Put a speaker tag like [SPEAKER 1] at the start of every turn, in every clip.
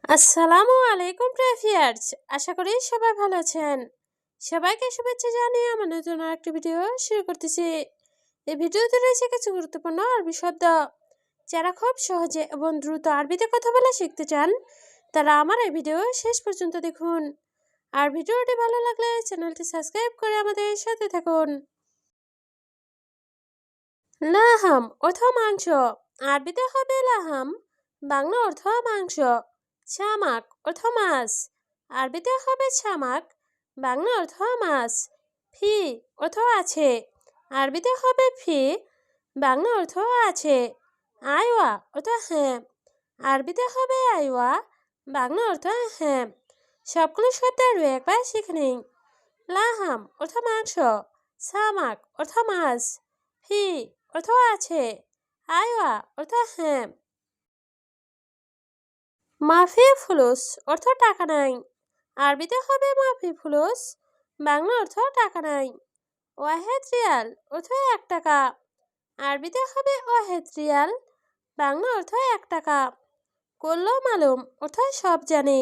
[SPEAKER 1] আসসালামু আলাইকুম প্রিভিয়ার্স, আশা করি সবাই ভালো আছেন। সবাইকে শুভেচ্ছা জানিয়ে আমার নতুন আরেকটি ভিডিও শুরু করতেছি। এই ভিডিওতে রয়েছে কিছু গুরুত্বপূর্ণ আরবি শব্দ। যারা খুব সহজে এবং দ্রুত আরবিতে কথা বলা শিখতে চান তারা আমার এই ভিডিও শেষ পর্যন্ত দেখুন। আর ভিডিওটি ভালো লাগলে চ্যানেলটি সাবস্ক্রাইব করে আমাদের সাথে থাকুন। লাহাম অর্থ মাংস, আরবিতে হবে লাহাম, বাংলা অর্থ মাংস। ছামাক অর্থ মাছ, আরবিতে হবে ছামাক, বাংলা অর্থ মাছ। ফি অর্থ আছে, আরবিতে হবে ফি, বাংলা অর্থ আছে। আইওয়া অর্থ হ্যাঁ, আরবিতে হবে আইওয়া, বাংলা অর্থ হ্যাঁ। সবগুলো শব্দ আরও একবার শিখে নিন। লাহাম অর্থ মাংস, ছামাক অর্থ মাছ, ফি অর্থ আছে, আইওয়া অর্থ হ্যাঁ। মাফি ফুলুস অর্থ টাকা নাই, আরবিতে হবে মাফি ফুলুস, বাংলা অর্থ টাকা নাই। ওয়াহেদ রিয়াল অর্থ 1 টাকা, আরবিতে হবে ওয়াহেদ রিয়াল, বাংলা অর্থ 1 টাকা। কল্লো মালুম অর্থ সব জানে,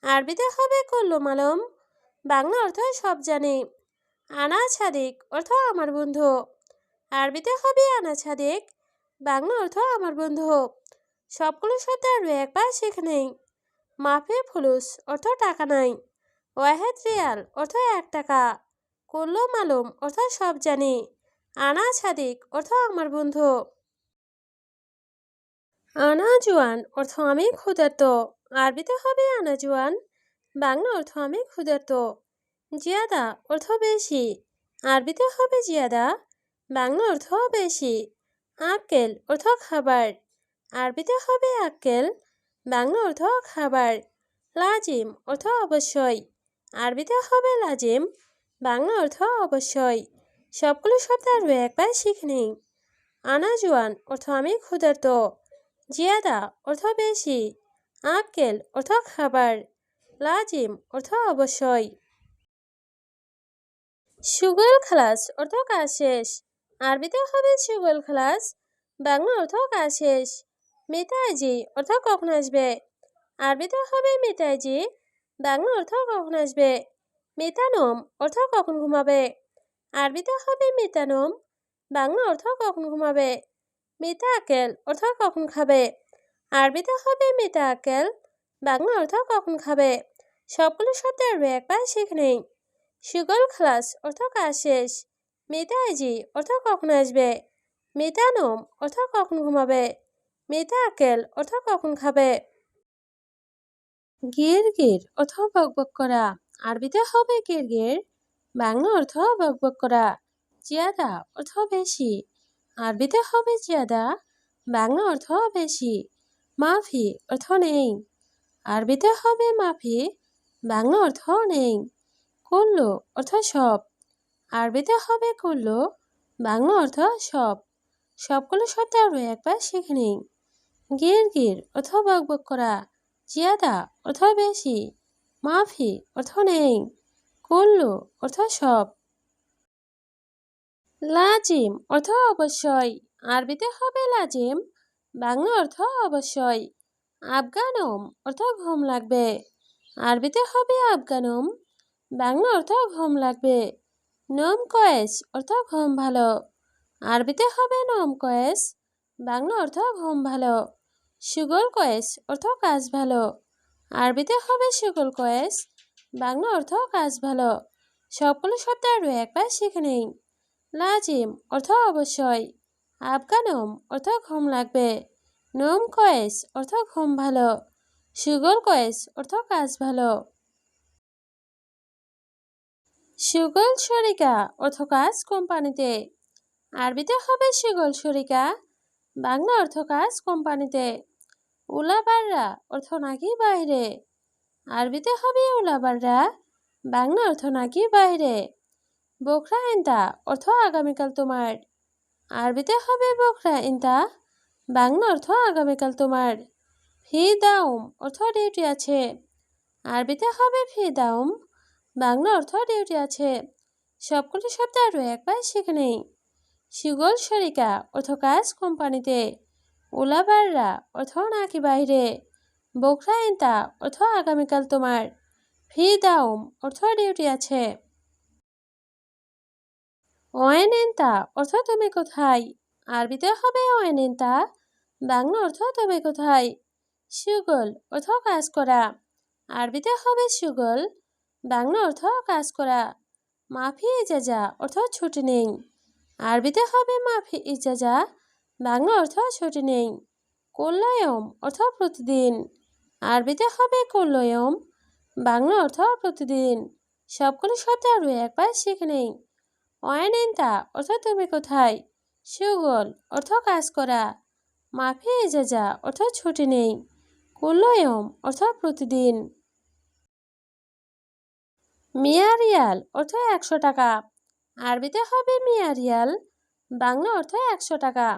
[SPEAKER 1] আরবিতে হবে কল্লো মালুম, বাংলা অর্থ সব জানে। আনা ছাদিক অর্থ আমার বন্ধু, আরবিতে হবে আনা ছাদিক, বাংলা অর্থ আমার বন্ধু। সবগুলো শব্দ আরও একবার শিখে নেই। মাফি ফুলুস অর্থ টাকা নাই, ওয়াহেদ রিয়াল অর্থ 1 টাকা, কল্লো মালুম অর্থ সব জানি, আনা ছাদিক অর্থ আমার বন্ধু। আনা জুয়ান অর্থ আমি ক্ষুধার্ত, আরবিতে হবে আনা জুয়ান, বাংলা অর্থ আমি ক্ষুধার্ত। জিয়াদা অর্থ বেশি, আরবিতে হবে জিয়াদা, বাংলা অর্থ বেশি। আক্কেল অর্থ খাবার, আরবিতে হবে আক্কেল, বাংলা অর্থ খাবার। লাজিম অর্থ অবশ্যই, আরবিতে হবে লাজিম, বাংলা অর্থ অবশ্যই। সবগুলো শব্দ আরও একবার শিখে নিই। আনা জুয়ান অর্থ আমি ক্ষুধার্ত, জিয়াদা অর্থ বেশি, আক্কেল অর্থ খাবার, লাজিম অর্থ অবশ্যই। সুগল খালাস অর্থ কাজ শেষ, আরবিতে হবে সুগল খালাস, বাংলা অর্থ কাজ শেষ। মিতাইজি অর্থ কখন আসবে, আরবিতে হবে মিতাইজি, বাংলা অর্থ কখন আসবে। মিতানুম অর্থ কখন ঘুমাবে, আরবিতে হবে মিতানুম, বাংলা অর্থ কখন ঘুমাবে। মিতা আকেল অর্থ কখন খাবে, আরবিতে হবে মিতা আকেল, বাংলা অর্থ কখন খাবে। সবগুলো শব্দ আরও একবার শিখে নেই। সুগল খালাস অর্থ কাজ শেষ, মিতাইজি অর্থ কখন আসবে, মিতানুম অর্থ কখন ঘুমাবে, মিতা আকেল অর্থ কখন খাবে। গির গির অর্থ বকবক করা, আরবিতে হবে গির গির, বাংলা অর্থ বকবক করা। জিয়াদা অর্থ বেশি, আরবিতে হবে জিয়াদা, বাংলা অর্থ বেশি। মাফি অর্থ নেই, আরবিতে হবে মাফি, বাংলা অর্থ নেই। কুল্লু অর্থ সব, আরবিতে হবে কুল্লু, বাংলা অর্থ সব। সবগুলো শব্দ আরও একবার শিখে নিই। গির গির অর্থ বকবক করা, জিয়াদা অর্থ বেশি, মাফি অর্থ নেই, কুল্লু অর্থ সব। লাজিম অর্থ অবশ্যই, আরবিতে হবে লাজিম, বাংলা অর্থ অবশ্যই। আফগানুম অর্থ ঘুম লাগবে, আরবিতে হবে আফগানুম, বাংলা অর্থ ঘুম লাগবে। নোম কয়েস অর্থ ঘুম ভালো, আরবিতে হবে নোম কয়েস, বাংলা অর্থ ঘুম ভালো। সুগল কয়েস অর্থ কাজ ভালো, আরবিতে হবে সুগল কয়েস, বাংলা অর্থ কাজ ভালো। সবগুলো শব্দ আরও একবার শিখে নেই। লাজিম অর্থ অবশ্যই, আফগানুম অর্থ ঘুম লাগবে, নোম কয়েস অর্থ ঘুম ভালো, সুগল কয়েস অর্থ কাজ ভালো। সুগল শরিকা অর্থ কাজ কোম্পানিতে, আরবিতে হবে সুগল শরিকা, বাংলা অর্থ কাজ কোম্পানিতে। উলাবাররা অর্থ নাকি বাইরে, আরবিতে হবে উলাবাররা, বাংলা অর্থ নাকি বাইরে। বোখরা ইন্তা অর্থ আগামীকাল তোমার, আরবিতে হবে বোখরা ইন্তা, বাংলা অর্থ আগামীকাল তোমার। ফি দাউম অর্থ ডিউটি আছে, আরবিতে হবে ফি দাউম, বাংলা অর্থ ডিউটি আছে। সবগুলো শব্দ আরও একবার শিখে নেই। সুগল শরিকা অর্থ কাজ কোম্পানিতে, উলাবাররা অর্থ নাকি বাইরে, বোকরা ইন্তা অর্থ আগামীকাল তোমার। ফি দাউম অর্থ ডিউটি আছে। ওয়েন ইন্তা অর্থ তুমি কোথায়। আরবিতে হবে ওয়েন ইন্তা, বাংলা অর্থ তুমি কোথায়। সুগল অর্থ কাজ করা। আরবিতে হবে সুগল, বাংলা অর্থ কাজ করা। মাফি ইজাজা অর্থ ছুটি নেই। আরবিতে হবে মাফি ইজাজা, বাংলা অর্থ ছুটি নেই। কুল্লায়ম অর্থ প্রতিদিন। আরবিতে হবে কুল্লায়ম, বাংলা অর্থ প্রতিদিন। সবগুলো শব্দ আরও একবার শিখে নেই। ওয়েন ইন্তা অর্থ তুমি কোথায়। সুগল অর্থ কাজ করা। মাফি ইজাজা অর্থ ছুটি নেই। কুল্লায়ম অর্থ প্রতিদিন। মিয়া রিয়াল অর্থ 100 টাকা। আরবিতে হবে মিয়া রিয়াল, বাংলা অর্থ 100 টাকা।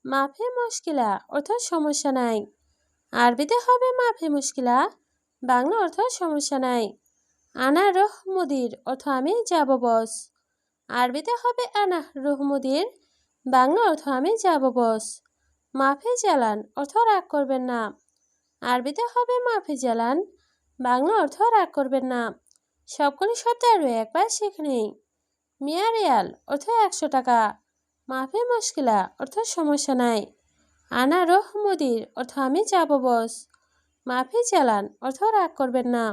[SPEAKER 1] মাফি মুশকিলা অর্থ সমস্যা নাই। আরবিতে হবে মাফি মুশকিলা, বাংলা অর্থ সমস্যা নাই। আনা রহ মুদির অর্থ আমি যাব বস। আরবিতে হবে আনা রহ মুদির, বাংলা অর্থ আমি যাব বস। মাফি জালান অর্থ রাগ করবেন না। আরবিতে হবে মাফি জালান, বাংলা অর্থ রাগ করবেন না। সবগুলো শব্দ আরও একবার শিখে নেই। মিয়া রিয়াল অর্থ 100 টাকা। মাফি মুশকিলা অর্থ সমস্যা নাই। আনা রহ মুদির অর্থ আমি যাব বস। মাফি চালান অর্থ রাগ করবেন না।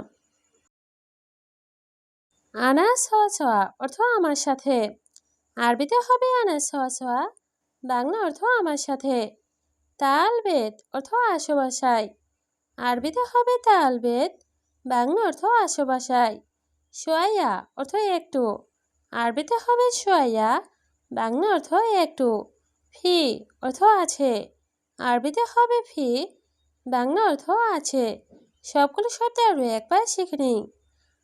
[SPEAKER 1] আনা সওয়া সওয়া অর্থ আমার সাথে। আরবিতে হবে আনা সওয়া সওয়া, বাংলা অর্থ আমার সাথে। তাল বেদ অর্থ আসো বাসায়। আরবিতে হবে তাল বেদ, বাংলা অর্থ আসো বাসায়। সোয়াইয়া অর্থ একটু। আরবিতে হবে সোয়াইয়া, বাংলা অর্থ একটু। ফি অর্থ আছে। আরবিতে হবে ফি, বাংলা অর্থ আছে। সবগুলো শব্দ আরও একবার শিখে নিই।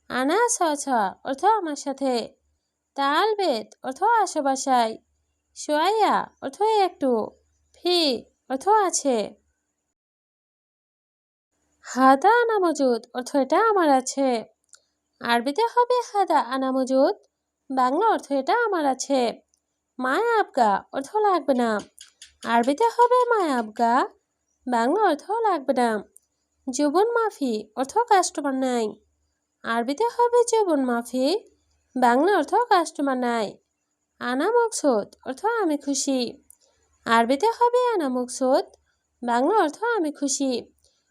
[SPEAKER 1] আনা সওয়া অর্থ আমার সাথে। তাল বেদ অর্থ আসো বাসায়। সোয়াইয়া অর্থ একটু। ফি অর্থ আছে। হাদা আনা মজুদ অর্থ এটা আমার আছে। আরবিতে হবে হাদা আনা মজুদ, বাংলা অর্থ এটা আমার আছে। মায়া আবগা অর্থ লাগবে না। আরবিতে হবে মায়া আবগা, বাংলা অর্থ লাগবে না। জীবন মাফি অর্থ কাস্টমার নাই। আরবিতে হবে জীবন মাফি, বাংলা অর্থ কাস্টমার নাই। আনা মকসুদ অর্থ আমি খুশি। আরবিতে হবে আনা মকসুদ, বাংলা অর্থ আমি খুশি।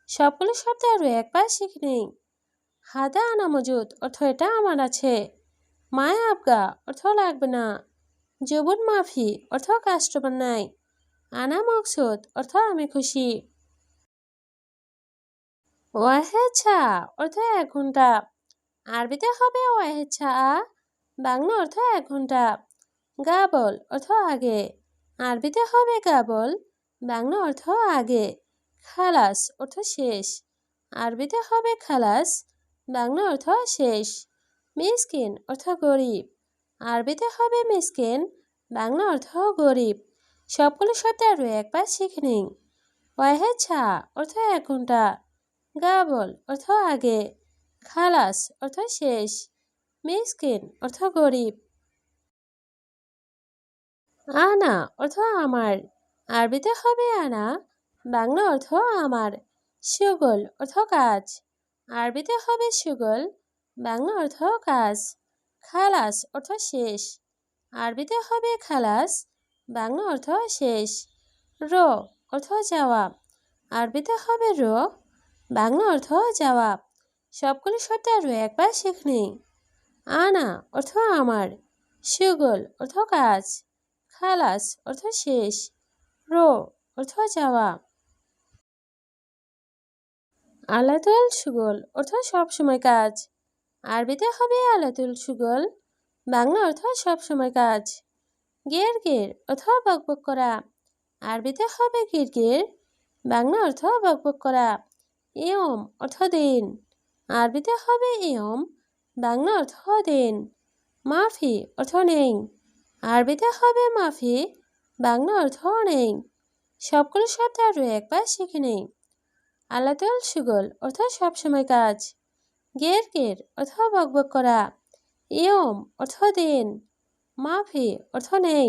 [SPEAKER 1] সবগুলো শব্দ আরও একবার শিখে নেই। হাদা আনা মজুদ অর্থ এটা আমার আছে। মায়া আবগা অর্থ লাগবে না। জীবন মাফি অর্থ কাস্টমার নাই। আনা মকসুদ অর্থ আমি খুশি। ওয়াহেদ ছা অর্থ 1 ঘন্টা। আরবিতে হবে ওয়াহেদ ছা, বাংলা অর্থ 1 ঘন্টা। গাবল অর্থ আগে। আরবিতে হবে গাবল, বাংলা অর্থ আগে। খালাস অর্থ শেষ। আরবিতে হবে খালাস, বাংলা অর্থ শেষ। মিসকিন অর্থ গরিব। আরবিতে হবে মিসকিন, বাংলা অর্থ গরিব। সবগুলো শব্দ আরও একবার শিখে নিন। ওয়াহেদ ছা অর্থ 1 ঘন্টা। গাবল অর্থ আগে। খালাস অর্থ শেষ। মিসকিন অর্থ গরিব। আনা অর্থ আমার। আরবিতে হবে আনা, বাংলা অর্থ আমার। সুগল অর্থ কাজ। আরবিতে হবে সুগল, বাংলা অর্থ কাজ। খালাস অর্থ শেষ। আরবিতে হবে খালাস, বাংলা অর্থ শেষ। রো অর্থ জবাব। আরবিতে হবে রো, বাংলা অর্থ জবাব। সবগুলো শব্দ আরও একবার শিখে নিই। আনা অর্থ আমার। সুগল অর্থ কাজ। খালাস অর্থ শেষ। রো অর্থ জবাব। আলাতুল সুগল অর্থ সবসময় কাজ। আরবিতে হবে আলাতুল সুগল, বাংলা অর্থ সবসময় কাজ। গের গের অর্থ বকবক করা। আরবিতে হবে গির গির, বাংলা অর্থ বকবক করা। ইয়ম অর্থ দিন। আরবিতে হবে ইয়ম, বাংলা অর্থ দিন। মাফি অর্থ নেই। আরবিতে হবে মাফি, বাংলা অর্থ নেই। সবগুলো শব্দ আরও একবার শিখে নেই। আলাতুল সুগল অর্থ সবসময় কাজ। গের গের অর্থ বকবক করা। ইয়ম অর্থ দিন। মাফি অর্থ নেই।